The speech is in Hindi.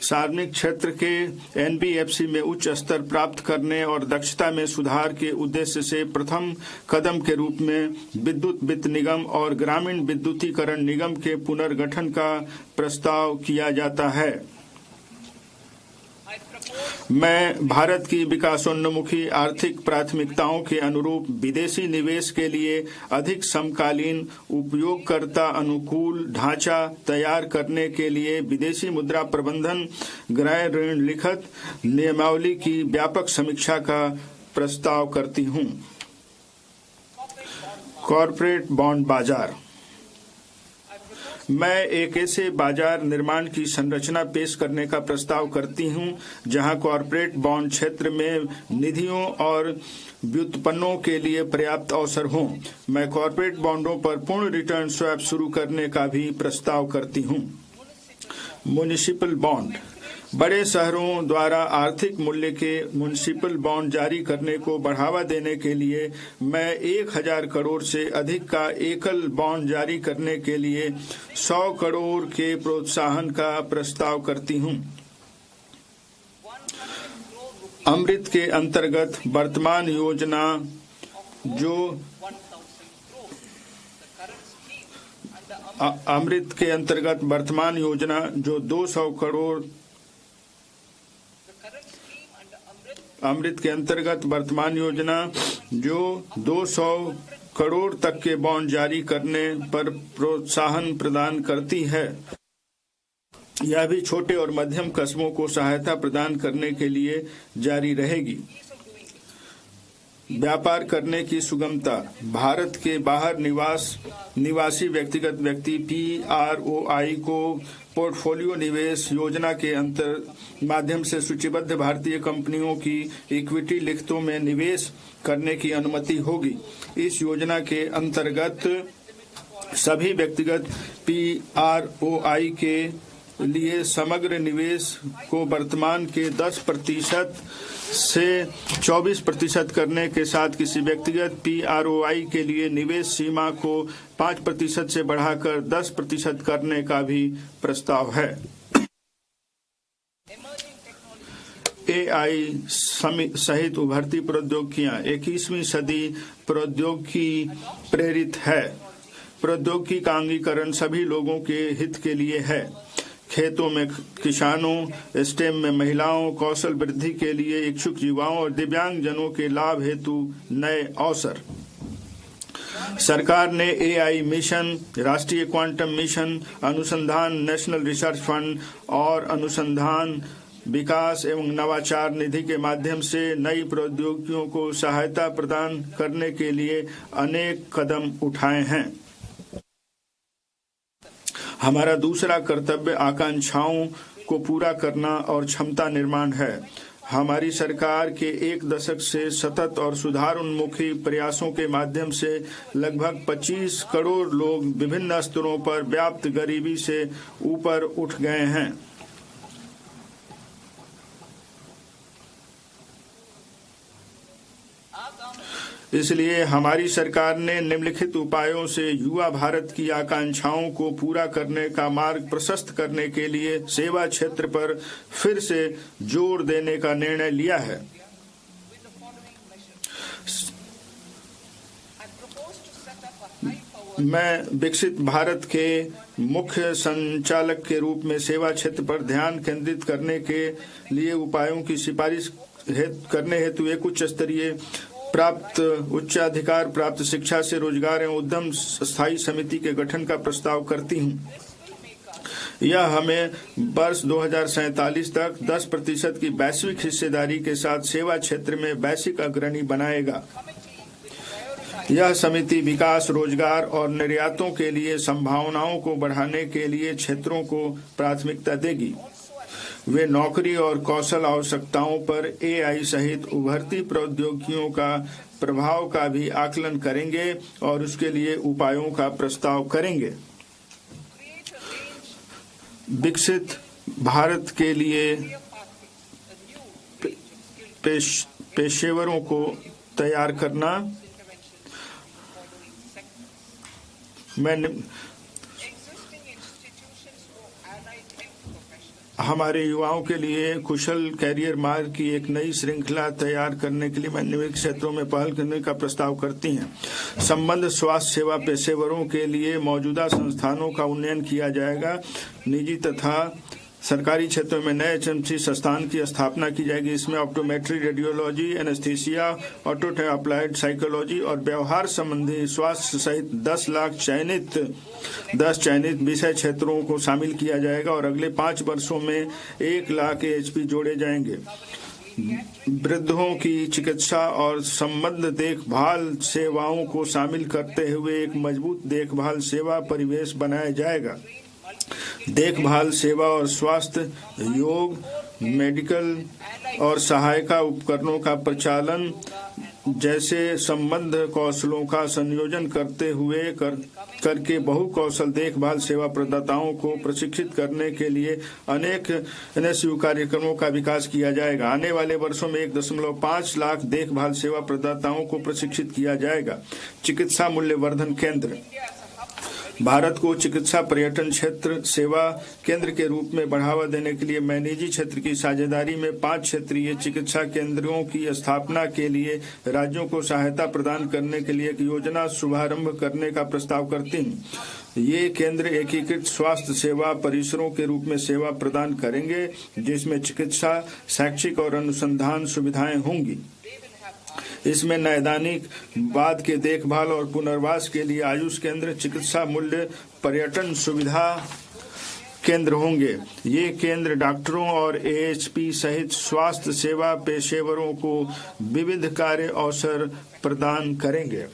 सार्वजनिक क्षेत्र के एनबीएफसी में उच्च स्तर प्राप्त करने और दक्षता में सुधार के उद्देश्य से प्रथम कदम के रूप में विद्युत वित्त निगम और ग्रामीण विद्युतीकरण निगम के पुनर्गठन का प्रस्ताव किया जाता है। मैं भारत की विकासोन्मुखी आर्थिक प्राथमिकताओं के अनुरूप विदेशी निवेश के लिए अधिक समकालीन उपयोगकर्ता अनुकूल ढांचा तैयार करने के लिए विदेशी मुद्रा प्रबंधन गृह ऋण लिखित नियमावली की व्यापक समीक्षा का प्रस्ताव करती हूं। कॉर्पोरेट बॉन्ड बाजार। मैं एक ऐसे बाजार निर्माण की संरचना पेश करने का प्रस्ताव करती हूं जहां कॉर्पोरेट बॉन्ड क्षेत्र में निधियों और व्युत्पन्नों के लिए पर्याप्त अवसर हों। मैं कॉर्पोरेट बॉन्डों पर पूर्ण रिटर्न स्वैप शुरू करने का भी प्रस्ताव करती हूं। Municipal bond. बड़े शहरों द्वारा आर्थिक मूल्य के म्युनिसिपल बॉन्ड जारी करने को बढ़ावा देने के लिए मैं 1000 करोड़ से अधिक का एकल बॉन्ड जारी करने के लिए 100 करोड़ के प्रोत्साहन का प्रस्ताव करती हूं। अमृत के अंतर्गत वर्तमान योजना जो 200 करोड़ अमृत के अंतर्गत वर्तमान योजना जो 200 करोड़ तक के बॉन्ड जारी करने पर प्रोत्साहन प्रदान करती है। यह भी छोटे और मध्यम कस्बों को सहायता प्रदान करने के लिए जारी रहेगी। व्यापार करने की सुगमता। भारत के बाहर निवासी व्यक्तिगत व्यक्ति PROI को पोर्टफोलियो निवेश योजना के माध्यम से सूचीबद्ध भारतीय कंपनियों की इक्विटी लिखतों में निवेश करने की अनुमति होगी। इस योजना के अंतर्गत सभी व्यक्तिगत PROI के लिए समग्र निवेश को वर्तमान के 10% से 24% करने के साथ किसी व्यक्तिगत PROI के लिए निवेश सीमा को 5% से बढ़ाकर 10% करने का भी प्रस्ताव है। AI सहित उभरती प्रौद्योगिकियां। 21वीं सदी प्रौद्योगिकी प्रेरित है। प्रौद्योगिकी का अंगीकरण सभी लोगों के हित के लिए है। खेतों में किसानों, स्टेम में महिलाओं, कौशल वृद्धि के लिए इच्छुक युवाओं और दिव्यांग जनों के लाभ हेतु नए अवसर। सरकार ने AI मिशन, राष्ट्रीय क्वांटम मिशन, अनुसंधान नेशनल रिसर्च फंड और अनुसंधान विकास एवं नवाचार निधि के माध्यम से नई प्रौद्योगिकियों को सहायता प्रदान करने के लिए अनेक कदम उठाए हैं। हमारा दूसरा कर्तव्य आकांक्षाओं को पूरा करना और क्षमता निर्माण है। हमारी सरकार के 1 दशक से सतत और सुधार उन्मुखी प्रयासों के माध्यम से लगभग 25 करोड़ लोग विभिन्न स्तरों पर व्याप्त गरीबी से ऊपर उठ गए हैं। इसलिए हमारी सरकार ने निम्नलिखित उपायों से युवा भारत की आकांक्षाओं को पूरा करने का मार्ग प्रशस्त करने के लिए सेवा क्षेत्र पर फिर से जोर देने का निर्णय लिया है। मैं विकसित भारत के मुख्य संचालक के रूप में सेवा क्षेत्र पर ध्यान केंद्रित करने के लिए उपायों की सिफारिश करने हेतु एक उच्च स्तरीय उच्चाधिकार प्राप्त शिक्षा से रोजगार एवं उद्यम स्थायी समिति के गठन का प्रस्ताव करती हूं। यह हमें वर्ष 2047 तक 10% की वैश्विक हिस्सेदारी के साथ सेवा क्षेत्र में वैश्विक अग्रणी बनाएगा। यह समिति विकास, रोजगार और निर्यातों के लिए संभावनाओं को बढ़ाने के लिए क्षेत्रों को प्राथमिकता देगी। वे नौकरी और कौशल आवश्यकताओं पर AI सहित उभरती प्रौद्योगिकियों का प्रभाव का भी आकलन करेंगे और उसके लिए उपायों का प्रस्ताव करेंगे। विकसित भारत के लिए पेशेवरों को तैयार करना। हमारे युवाओं के लिए कुशल कैरियर मार्ग की एक नई श्रृंखला तैयार करने के लिए निम्नलिखित क्षेत्रों में पहल करने का प्रस्ताव करती हैं। संबद्ध स्वास्थ्य सेवा पेशेवरों के लिए मौजूदा संस्थानों का उन्नयन किया जाएगा। निजी तथा सरकारी क्षेत्रों में नए एचएमसी संस्थान की स्थापना की जाएगी। इसमें optometry, radiology, anaesthesia, auto applied psychology और व्यवहार संबंधी स्वास्थ्य सहित 10 चयनित विषय क्षेत्रों को शामिल किया जाएगा और अगले 5 वर्षों में 1 लाख एएचपी जोड़े जाएंगे। वृद्धों की चिकित्सा और संबद्ध देखभाल सेवाओं को शामिल करते हुए एक मजबूत देखभाल सेवा परिवेश बनाया जाएगा। देखभाल सेवा और स्वास्थ्य, योग, मेडिकल और सहायता उपकरणों का प्रचालन जैसे संबद्ध कौशलों का संयोजन करते हुए करके बहुकौशल देखभाल सेवा प्रदाताओं को प्रशिक्षित करने के लिए अनेक एनएसयू कार्यक्रमों का विकास किया जाएगा। आने वाले वर्षों में 1.5 लाख देखभाल सेवा प्रदाताओं को प्रशिक्षित किया जाएगा। चिकित्सा मूल्यवर्धन केंद्र भारत को चिकित्सा पर्यटन क्षेत्र सेवा केंद्र के रूप में बढ़ावा देने के लिए मैं निजी क्षेत्र की साझेदारी में 5 क्षेत्रीय चिकित्सा केंद्रों की स्थापना के लिए राज्यों को सहायता प्रदान करने के लिए एक योजना शुभारंभ करने का प्रस्ताव करती हूँ। ये केंद्र एकीकृत स्वास्थ्य सेवा परिसरों के रूप में सेवा प्रदान करेंगे, जिसमें चिकित्सा, शैक्षिक और अनुसंधान सुविधाएं होंगी। इसमें नैदानिक बाद के देखभाल और पुनर्वास के लिए आयुष केंद्र, चिकित्सा मूल्य पर्यटन सुविधा केंद्र होंगे। ये केंद्र डॉक्टरों और एएचपी सहित स्वास्थ्य सेवा पेशेवरों को विविध कार्य अवसर प्रदान करेंगे।